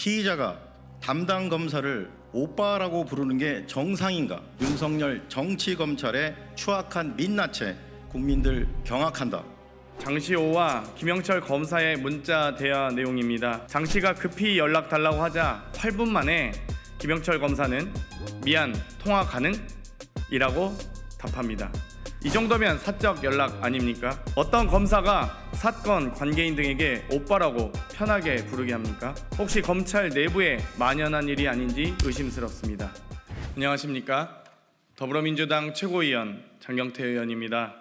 피의자가 담당 검사를 오빠라고 부르는 게 정상인가? 윤석열 정치검찰의 추악한 민낯에 국민들 경악한다. 장시호와 김영철 검사의 문자 대화 내용입니다. 장 씨가 급히 연락 달라고 하자 8분 만에 김영철 검사는 미안, 통화 가능? 이라고 답합니다. 이 정도면 사적 연락 아닙니까? 어떤 검사가 사건 관계인 등에게 오빠라고 편하게 부르게 합니까? 혹시 검찰 내부에 만연한 일이 아닌지 의심스럽습니다. 안녕하십니까? 더불어민주당 최고위원 장경태 의원입니다.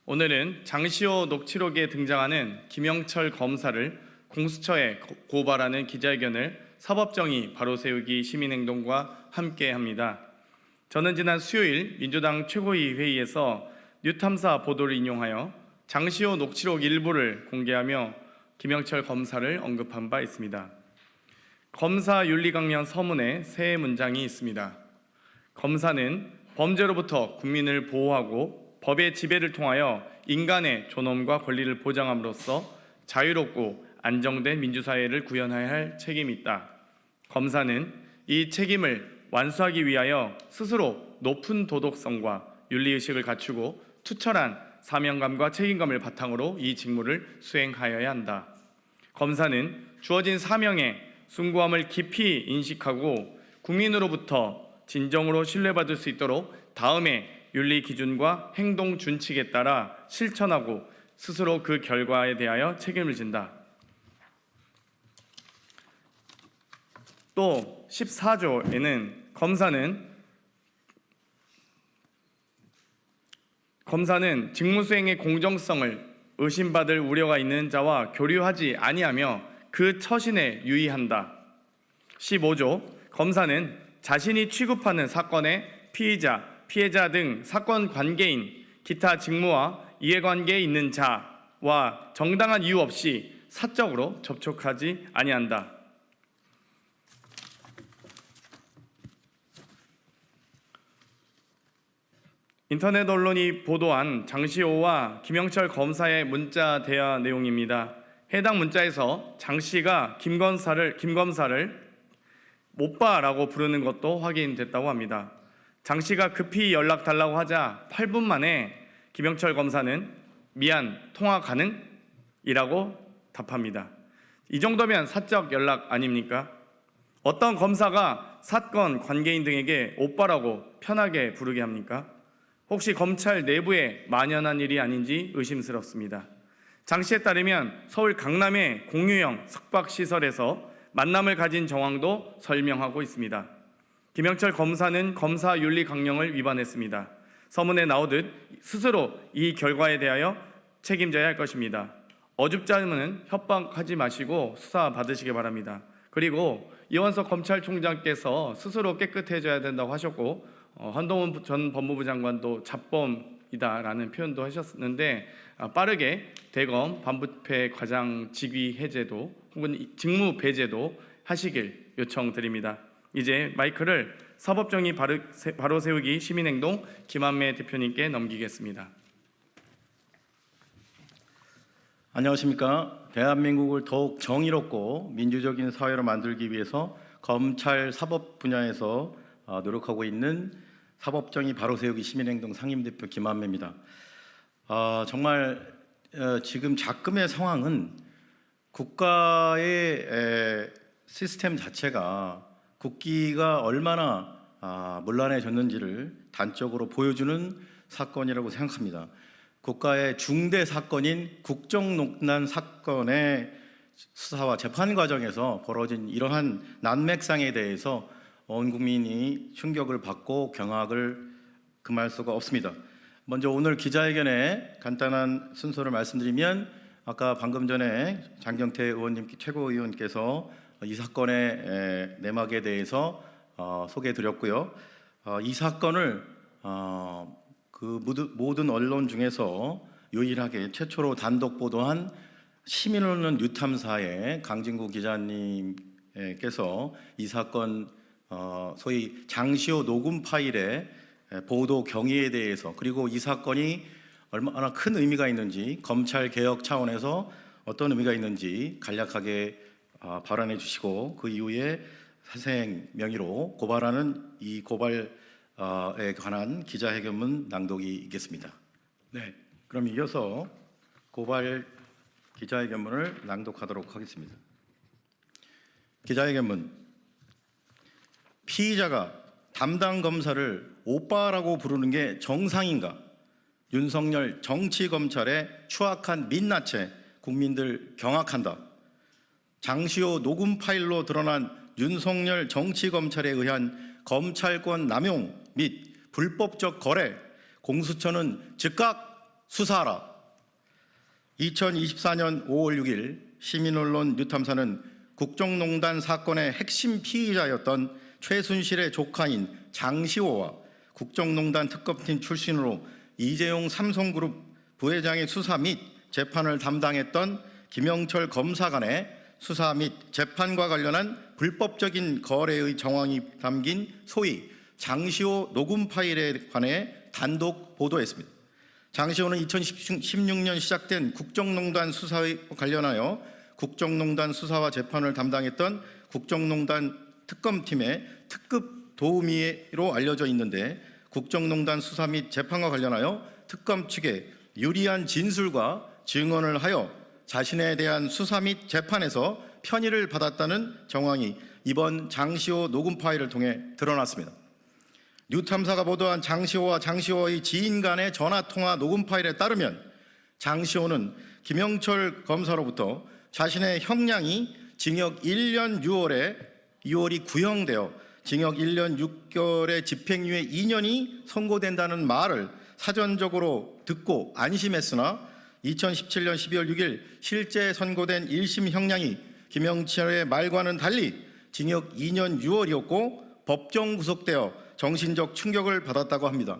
오늘은 장시호 녹취록에 등장하는 김영철 검사를 공수처에 고발하는 기자회견을 사법정의 바로세우기 시민행동과 함께합니다. 저는 지난 수요일 민주당 최고위 회의에서 뉴탐사 보도를 인용하여 장시호 녹취록 일부를 공개하며 김영철 검사를 언급한 바 있습니다. 검사 윤리강령 서문에 세 문장이 있습니다. 검사는 범죄로부터 국민을 보호하고 법의 지배를 통하여 인간의 존엄과 권리를 보장함으로써 자유롭고 안정된 민주사회를 구현해야 할 책임이 있다. 검사는 이 책임을 완수하기 위하여 스스로 높은 도덕성과 윤리의식을 갖추고 투철한 사명감과 책임감을 바탕으로 이 직무를 수행하여야 한다. 검사는 주어진 사명의 숭고함을 깊이 인식하고 국민으로부터 진정으로 신뢰받을 수 있도록 다음의 윤리 기준과 행동 준칙에 따라 실천하고 스스로 그 결과에 대하여 책임을 진다. 또 14조에는 검사는 직무 수행의 공정성을 의심받을 우려가 있는 자와 교류하지 아니하며 그 처신에 유의한다. 15조 검사는 자신이 취급하는 사건의 피해자 등 사건 관계인 기타 직무와 이해관계에 있는 자와 정당한 이유 없이 사적으로 접촉하지 아니한다. 인터넷 언론이 보도한 장시호와 김영철 검사의 문자 대화 내용입니다. 해당 문자에서 장 씨가 김 검사를 오빠라고 부르는 것도 확인됐다고 합니다. 장 씨가 급히 연락 달라고 하자 8분 만에 김영철 검사는 미안, 통화 가능? 이라고 답합니다. 이 정도면 사적 연락 아닙니까? 어떤 검사가 사건 관계인 등에게 오빠라고 편하게 부르게 합니까? 혹시 검찰 내부에 만연한 일이 아닌지 의심스럽습니다. 장 씨에 따르면 서울 강남의 공유형 숙박시설에서 만남을 가진 정황도 설명하고 있습니다. 김영철 검사는 검사 윤리 강령을 위반했습니다. 서문에 나오듯 스스로 이 결과에 대하여 책임져야 할 것입니다. 어줍잖은 협박하지 마시고 수사 받으시기 바랍니다. 그리고 이원석 검찰총장께서 스스로 깨끗해져야 된다고 하셨고 한동훈 전 법무부 장관도 잡범이다라는 표현도 하셨는데 빠르게 대검 반부패 과장 직위 해제도 혹은 직무 배제도 하시길 요청드립니다. 이제 마이크를 사법정의 바로 세우기 시민행동 김한매 대표님께 넘기겠습니다. 안녕하십니까? 대한민국을 더욱 정의롭고 민주적인 사회로 만들기 위해서 검찰 사법 분야에서 노력하고 있는 사법정의 바로세우기 시민행동 상임대표 김한매입니다. 정말 지금 작금의 상황은 국가의 시스템 자체가 국기가 얼마나 문란해졌는지를 단적으로 보여주는 사건이라고 생각합니다. 국가의 중대 사건인 국정농단 사건의 수사와 재판 과정에서 벌어진 이러한 난맥상에 대해서 온 국민이 충격을 받고 경악을 금할 수가 없습니다. 먼저 오늘 기자회견에 간단한 순서를 말씀드리면 아까 방금 전에 장경태 의원님 최고위원께서 이 사건의 내막에 대해서 소개해드렸고요. 이 사건을 그 모든 언론 중에서 유일하게 최초로 단독 보도한 시민언론 뉴탐사의 강진구 기자님께서 이 사건 소위 장시호 녹음 파일의 보도 경위에 대해서 그리고 이 사건이 얼마나 큰 의미가 있는지 검찰 개혁 차원에서 어떤 의미가 있는지 간략하게 발언해 주시고 그 이후에 사생 명의로 고발하는 이 고발에 관한 기자회견문 낭독이 있겠습니다. 네, 그럼 이어서 고발 기자회견문을 낭독하도록 하겠습니다. 기자회견문. 피의자가 담당 검사를 오빠라고 부르는 게 정상인가? 윤석열 정치검찰의 추악한 민낯에 국민들 경악한다. 장시호 녹음 파일로 드러난 윤석열 정치검찰에 의한 검찰권 남용 및 불법적 거래, 공수처는 즉각 수사하라. 2024년 5월 6일 시민언론 뉴탐사는 국정농단 사건의 핵심 피의자였던 최순실의 조카인 장시호와 국정농단 특검팀 출신으로 이재용 삼성그룹 부회장의 수사 및 재판을 담당했던 김영철 검사 간의 수사 및 재판과 관련한 불법적인 거래의 정황이 담긴 소위 장시호 녹음 파일에 관해 단독 보도했습니다. 장시호는 2016년 시작된 국정농단 수사에 관련하여 국정농단 수사와 재판을 담당했던 국정농단 특검팀의 특급 도우미로 알려져 있는데 국정농단 수사 및 재판과 관련하여 특검 측에 유리한 진술과 증언을 하여 자신에 대한 수사 및 재판에서 편의를 받았다는 정황이 이번 장시호 녹음 파일을 통해 드러났습니다. 뉴탐사가 보도한 장시호와 장시호의 지인 간의 전화통화 녹음 파일에 따르면 장시호는 김영철 검사로부터 자신의 형량이 징역 1년 6월이 구형되어 징역 1년 6개월의 집행유예 2년이 선고된다는 말을 사전적으로 듣고 안심했으나 2017년 12월 6일 실제 선고된 1심 형량이 김영철의 말과는 달리 징역 2년 6월이었고 법정 구속되어 정신적 충격을 받았다고 합니다.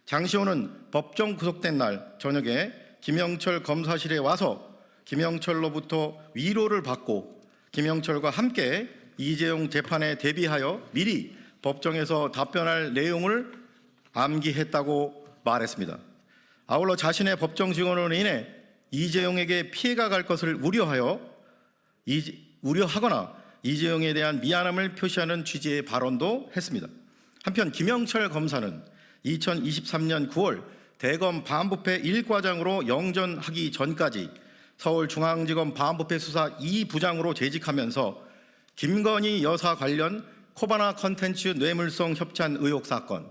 장시호는 법정 구속된 날 저녁에 김영철 검사실에 와서 김영철로부터 위로를 받고 김영철과 함께 이재용 재판에 대비하여 미리 법정에서 답변할 내용을 암기했다고 말했습니다. 아울러 자신의 법정 증언으로 인해 이재용에게 피해가 갈 것을 우려하거나 이재용에 대한 미안함을 표시하는 취지의 발언도 했습니다. 한편 김영철 검사는 2023년 9월 대검 반부패 1과장으로 영전하기 전까지 서울중앙지검 반부패 수사 2부장으로 재직하면서 김건희 여사 관련 코바나 컨텐츠 뇌물성 협찬 의혹 사건,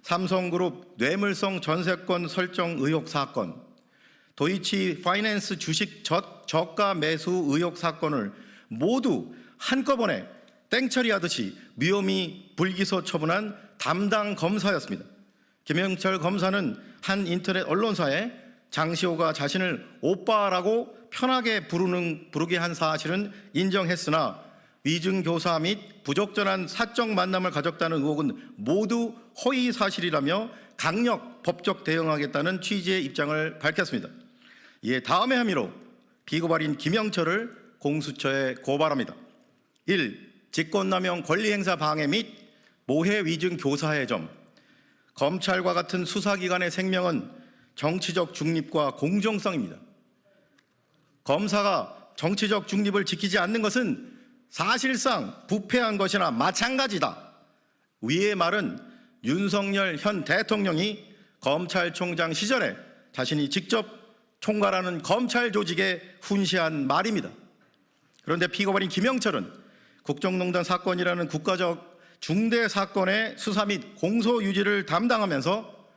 삼성그룹 뇌물성 전세권 설정 의혹 사건, 도이치 파이낸스 주식 저가 매수 의혹 사건을 모두 한꺼번에 땡처리하듯이 무혐의 불기소 처분한 담당 검사였습니다. 김영철 검사는 한 인터넷 언론사에 장시호가 자신을 오빠라고 편하게 부르게 한 사실은 인정했으나 위증교사 및 부적절한 사적 만남을 가졌다는 의혹은 모두 허위 사실이라며 강력 법적 대응하겠다는 취지의 입장을 밝혔습니다. 이에 다음의 혐의로 피고발인 김영철을 공수처에 고발합니다. 1. 직권남용 권리행사 방해 및 모해 위증 교사의 점. 검찰과 같은 수사기관의 생명은 정치적 중립과 공정성입니다. 검사가 정치적 중립을 지키지 않는 것은 사실상 부패한 것이나 마찬가지다. 위의 말은 윤석열 현 대통령이 검찰총장 시절에 자신이 직접 총괄하는 검찰 조직에 훈시한 말입니다. 그런데 피고발인 김영철은 국정농단 사건이라는 국가적 중대 사건의 수사 및 공소 유지를 담당하면서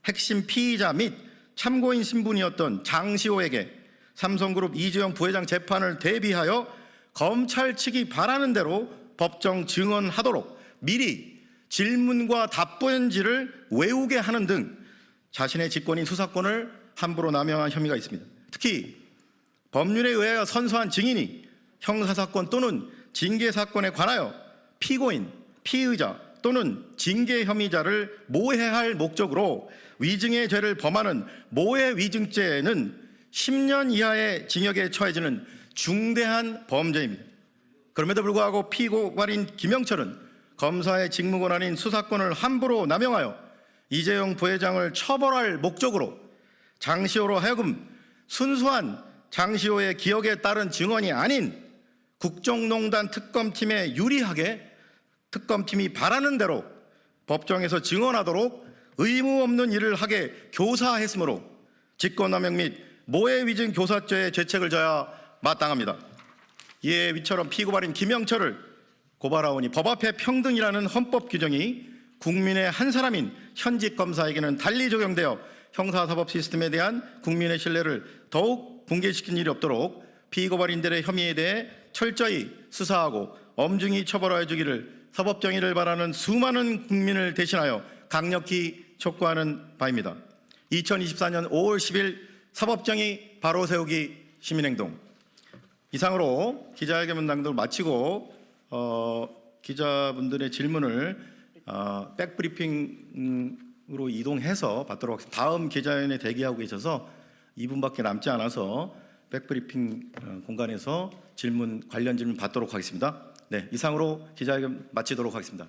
핵심 피의자 및 참고인 신분이었던 장시호에게 삼성그룹 이재용 부회장 재판을 대비하여 검찰 측이 바라는 대로 법정 증언하도록 미리 질문과 답변지를 외우게 하는 등 자신의 직권인 수사권을 함부로 남용한 혐의가 있습니다. 특히 법률에 의하여 선서한 증인이 형사사건 또는 징계사건에 관하여 피고인, 피의자 또는 징계 혐의자를 모해할 목적으로 위증의 죄를 범하는 모해 위증죄는 10년 이하의 징역에 처해지는 중대한 범죄입니다. 그럼에도 불구하고 피고발인 김영철은 검사의 직무권한인 수사권을 함부로 남용하여 이재용 부회장을 처벌할 목적으로 장시호로 하여금 순수한 장시호의 기억에 따른 증언이 아닌 국정농단 특검팀에 유리하게 특검팀이 바라는 대로 법정에서 증언하도록 의무 없는 일을 하게 교사했으므로 직권남용 및 모해위증 교사죄의 죄책을 져야 마땅합니다. 이에 위처럼 피고발인 김영철을 고발하오니 법 앞에 평등이라는 헌법 규정이 국민의 한 사람인 현직 검사에게는 달리 적용되어 형사사법 시스템에 대한 국민의 신뢰를 더욱 붕괴시킨 일이 없도록 피고발인들의 혐의에 대해 철저히 수사하고 엄중히 처벌하여 주기를 사법정의를 바라는 수많은 국민을 대신하여 강력히 촉구하는 바입니다. 2024년 5월 10일 사법정의 바로 세우기 시민행동. 이상으로 기자회견 낭독을 마치고 기자분들의 질문을 백브리핑으로 이동해서 받도록 하겠습니다. 다음 기자회견에 대기하고 계셔서 2분밖에 남지 않아서 백브리핑 공간에서 관련 질문 받도록 하겠습니다. 네, 이상으로 기자회견 마치도록 하겠습니다.